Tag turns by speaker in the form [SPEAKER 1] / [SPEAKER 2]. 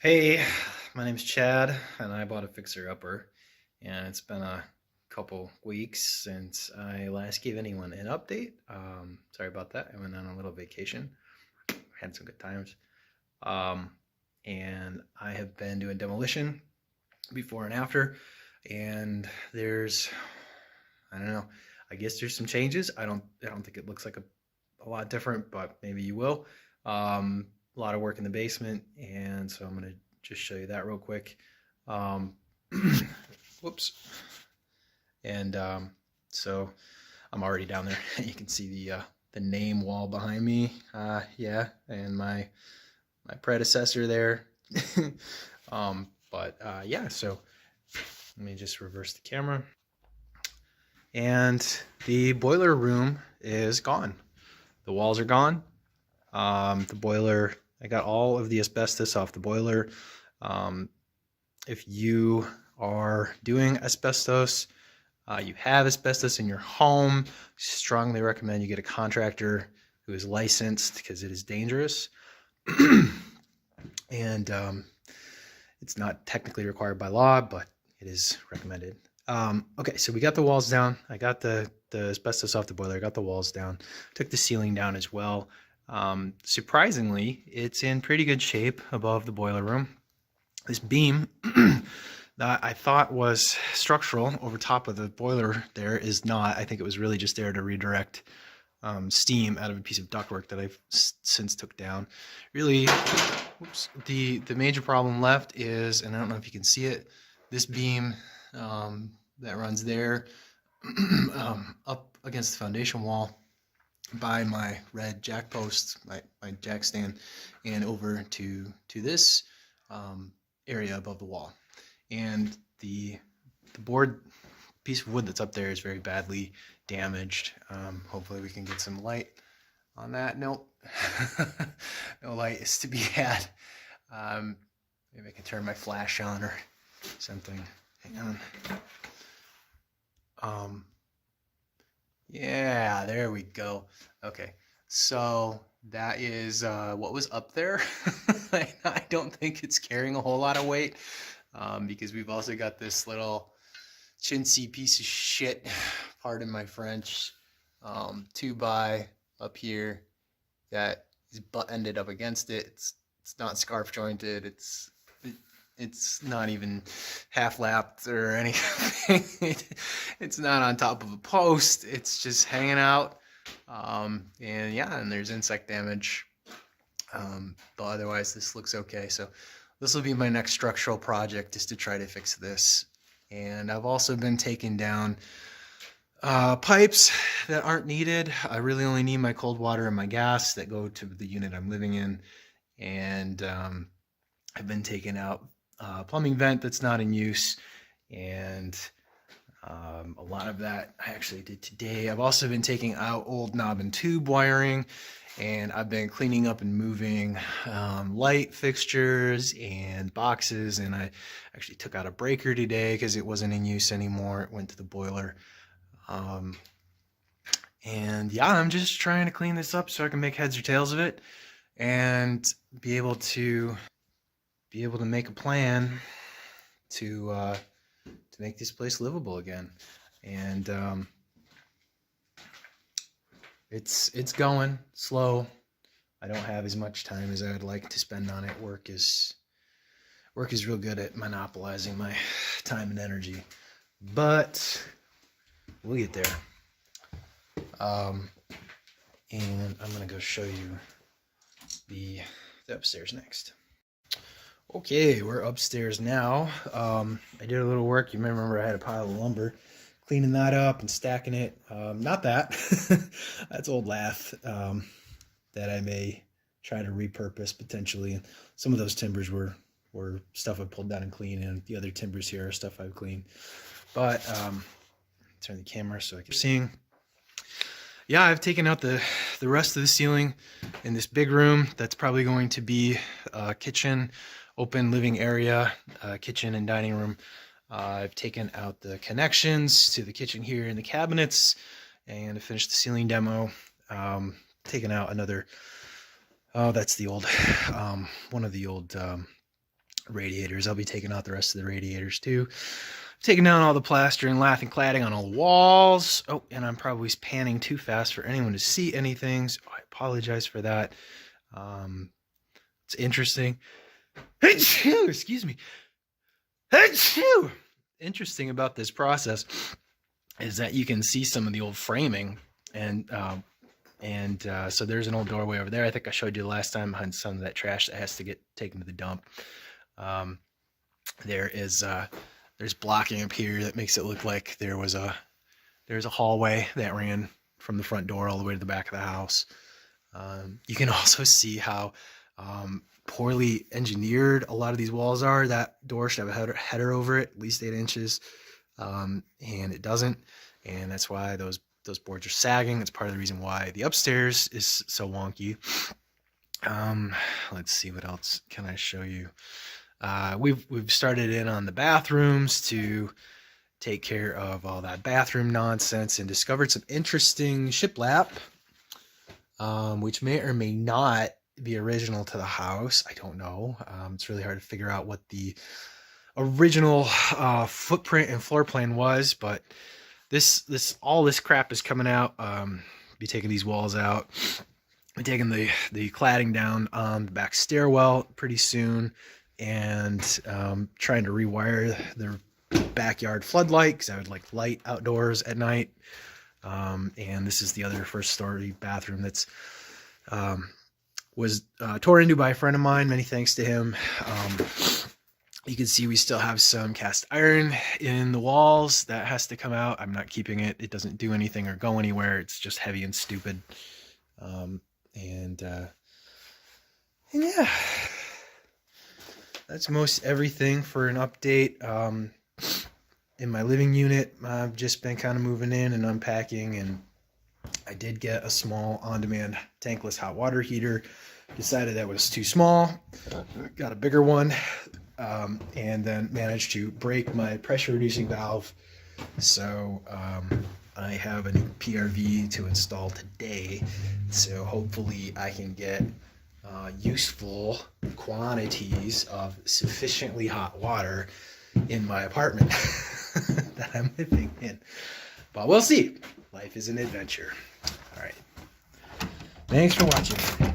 [SPEAKER 1] Hey, my name's Chad, and I bought a fixer-upper, and it's been a couple weeks since I last gave anyone an update. Sorry about that. I went on a little vacation, had some good times, um, and I have been doing demolition before and after, and I don't know, I guess there's some changes. I don't think it looks like a lot different, but maybe you will. A lot of work in the basement, and so I'm gonna just show you that real quick. Um, whoops. And so I'm already down there. You can see the name wall behind me. Yeah, and my predecessor there. Yeah, so let me just reverse the camera. And the boiler room is gone. The walls are gone. The boiler, I got all of the asbestos off the boiler. If you are doing asbestos, you have asbestos in your home, strongly recommend you get a contractor who is licensed because it is dangerous. And it's not technically required by law, but it is recommended. Okay, so we got the walls down. I got the asbestos off the boiler. I got the walls down. Took the ceiling down as well. Surprisingly, it's in pretty good shape above the boiler room. This beam that I thought was structural over top of the boiler there is not. I think it was really just there to redirect steam out of a piece of ductwork that I've since took down. Really, whoops, the major problem left is, and I don't know if you can see it, this beam that runs there up against the foundation wall by my red jack post, my jack stand, and over to this area above the wall. And the board piece of wood that's up there is very badly damaged. Hopefully we can get some light on that. Nope. No light is to be had. Maybe I can turn my flash on or something. Hang on. Yeah, there we go. Okay, so that is what was up there. I don't think it's carrying a whole lot of weight because we've also got this little chintzy piece of shit, pardon my French, 2x up here that is butt ended up against it. It's not scarf jointed. It's not even half lapped or anything. It's not on top of a post. It's just hanging out. And yeah, and there's insect damage. But otherwise this looks okay. So this will be my next structural project, is to try to fix this. And I've also been taking down pipes that aren't needed. I really only need my cold water and my gas that go to the unit I'm living in. And I've been taking out plumbing vent that's not in use, and a lot of that I actually did today. I've also been taking out old knob and tube wiring, and I've been cleaning up and moving light fixtures and boxes, and I actually took out a breaker today because it wasn't in use anymore. It went to the boiler. And yeah, I'm just trying to clean this up so I can make heads or tails of it and be able to make a plan to make this place livable again. And it's going slow. I don't have as much time as I would like to spend on it. Work is real good at monopolizing my time and energy, but we'll get there. And I'm gonna go show you the upstairs next. Okay, we're upstairs now. I did a little work. You may remember I had a pile of lumber, cleaning that up and stacking it. Not that. That's old lath that I may try to repurpose potentially. And some of those timbers were stuff I pulled down and cleaned, and the other timbers here are stuff I've cleaned. But turn the camera so I can see. Yeah, I've taken out the rest of the ceiling in this big room. That's probably going to be a kitchen, open living area, kitchen and dining room. I've taken out the connections to the kitchen here and the cabinets, and to finish the ceiling demo, taken out another, oh, that's the old, one of the old radiators. I'll be taking out the rest of the radiators too. Taking down all the plaster and lath and cladding on all the walls. Oh, and I'm probably panning too fast for anyone to see anything, so I apologize for that. It's interesting. Excuse me. Interesting about this process is that you can see some of the old framing, and so there's an old doorway over there. I think I showed you the last time behind some of that trash that has to get taken to the dump. There's blocking up here that makes it look like there's a hallway that ran from the front door all the way to the back of the house. You can also see how poorly engineered a lot of these walls are. That door should have a header over it, at least 8 inches, and it doesn't, and that's why those boards are sagging. That's part of the reason why the upstairs is so wonky. Let's see, what else can I show you? We've started in on the bathrooms to take care of all that bathroom nonsense, and discovered some interesting shiplap, which may or may not be original to the house. I don't know. It's really hard to figure out what the original footprint and floor plan was, but all this crap is coming out. Be taking these walls out. Be taking the cladding down on the back stairwell pretty soon, and trying to rewire the backyard floodlight, because I would like light outdoors at night. And this is the other first story bathroom that's was torn into by a friend of mine. Many thanks to him. You can see we still have some cast iron in the walls that has to come out. I'm not keeping it. It doesn't do anything or go anywhere. It's just heavy and stupid. And yeah, that's most everything for an update. In my living unit, I've just been kind of moving in and unpacking, and I did get a small on-demand tankless hot water heater. Decided that was too small. Got a bigger one. And then managed to break my pressure reducing valve. So I have a new PRV to install today. So hopefully I can get useful quantities of sufficiently hot water in my apartment that I'm living in. But we'll see. Life is an adventure. All right. Thanks for watching.